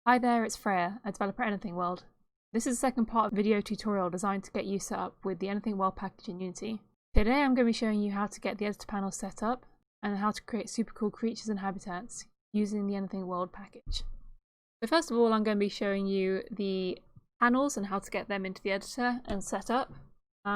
Hi there, it's Freya, a developer at Anything World. This is the second part of a video tutorial designed to get you set up with the Anything World package in Unity. Today I'm going to be showing you how to get the editor panel set up and how to create super cool creatures and habitats using the Anything World package. So first of all, I'm going to be showing you the panels and how to get them into the editor and set up.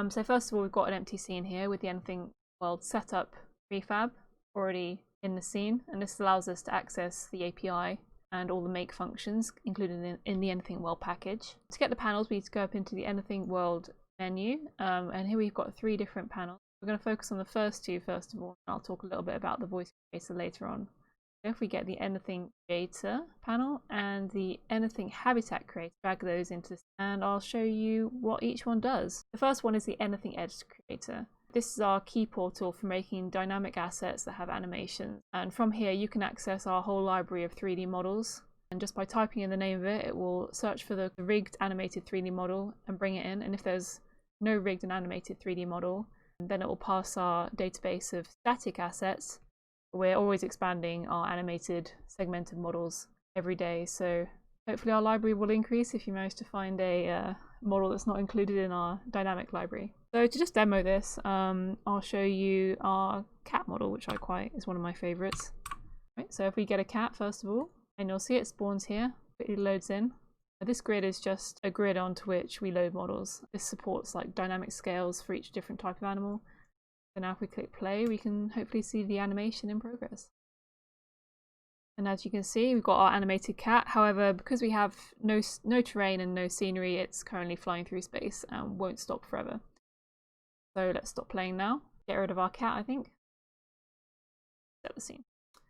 So first of all, we've got an empty scene here with the Anything World setup prefab already in the scene, and this allows us to access the API and all the make functions included in the Anything World package. To get the panels, we need to go up into the Anything World menu, and here we've got 3 different panels. We're going to focus on the first 2 first of all, and I'll talk a little bit about the voice creator later on. So if we get the Anything Creator panel and the Anything Habitat Creator, drag those into this, and I'll show you what each one does. The first one is the Anything Editor Creator. This is our key portal for making dynamic assets that have animations, and from here you can access our whole library of 3D models, and just by typing in the name of it, it will search for the rigged animated 3D model and bring it in, and if there's no rigged and animated 3D model, then it will pass our database of static assets. We're always expanding our animated segmented models every day, so hopefully our library will increase if you manage to find a model that's not included in our dynamic library. So to just demo this, I'll show you our cat model, which is one of my favorites. Right, so if we get a cat first of all, and you'll see it spawns here, quickly loads in. This grid is just a grid onto which we load models. This supports like dynamic scales for each different type of animal. So now if we click play, we can hopefully see the animation in progress. And as you can see, we've got our animated cat. However, because we have no terrain and no scenery, it's currently flying through space and won't stop forever. So let's stop playing now. Get rid of our cat, I think. Set the scene.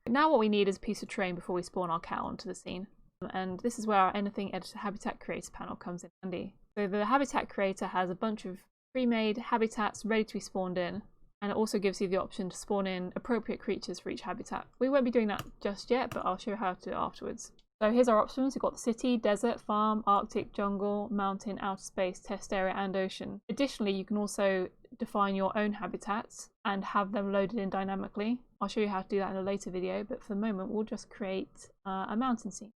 Now what we need is a piece of terrain before we spawn our cat onto the scene. And this is where our Anything Editor Habitat Creator panel comes in handy. So the Habitat Creator has a bunch of pre-made habitats ready to be spawned in. And it also gives you the option to spawn in appropriate creatures for each habitat. We won't be doing that just yet, but I'll show you how to do it afterwards. So here's our options. We've got the city, desert, farm, arctic, jungle, mountain, outer space, test area, and ocean. Additionally, you can also define your own habitats and have them loaded in dynamically. I'll show you how to do that in a later video, but for the moment we'll just create a mountain scene.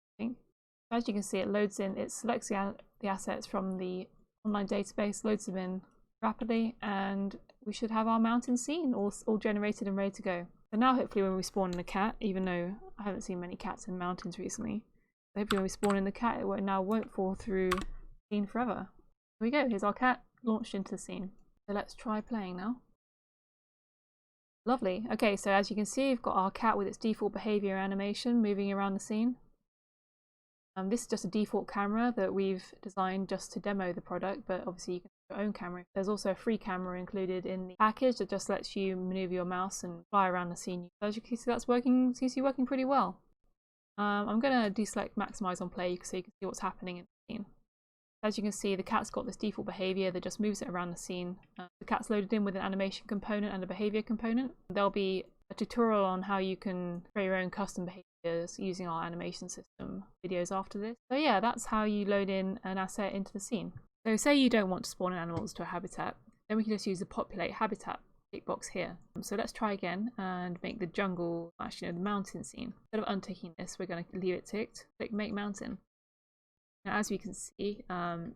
As you can see, it loads in, it selects the assets from the online database, loads them in rapidly, and we should have our mountain scene all generated and ready to go. So now hopefully when we spawn in a cat, even though I haven't seen many cats in mountains recently, hopefully when we spawn in the cat, it won't fall through the scene forever. Here we go, here's our cat launched into the scene. So let's try playing now. Lovely. Okay, so as you can see, we've got our cat with its default behavior animation moving around the scene. This is just a default camera that we've designed just to demo the product, but obviously you can have your own camera. There's also a free camera included in the package that just lets you maneuver your mouse and fly around the scene. So as you can see, that's working. Seems to be working pretty well. I'm going to deselect maximize on play so you can see what's happening in the scene. As you can see, the cat's got this default behavior that just moves it around the scene. The cat's loaded in with an animation component and a behavior component. There'll be a tutorial on how you can create your own custom behaviors using our animation system videos after this. So yeah, that's how you load in an asset into the scene. So say you don't want to spawn animals to a habitat, then we can just use the populate habitat tick box here. So let's try again and make the jungle, actually no, the mountain scene. Instead of unticking this, we're going to leave it ticked. Click make mountain. Now as we can see, not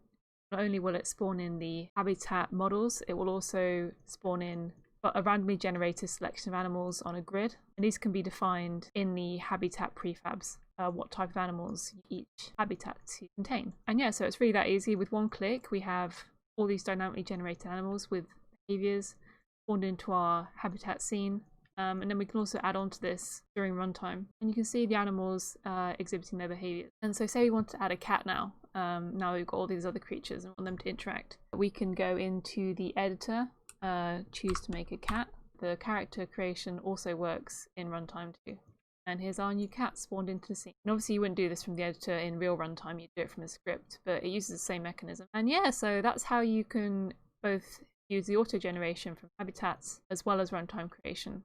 only will it spawn in the habitat models, it will also spawn in a randomly generated selection of animals on a grid, and these can be defined in the habitat prefabs, what type of animals each habitat to contain. And yeah, so it's really that easy. With one click we have all these dynamically generated animals with behaviors spawned into our habitat scene, and then we can also add on to this during runtime, and you can see the animals exhibiting their behaviors. And so say we want to add a cat now. Now we've got all these other creatures and want them to interact. We can go into the editor, choose to make a cat. The character creation also works in runtime too. And here's our new cat spawned into the scene. And obviously you wouldn't do this from the editor in real runtime, you'd do it from the script, but it uses the same mechanism. And yeah, so that's how you can both use the auto generation from habitats as well as runtime creation.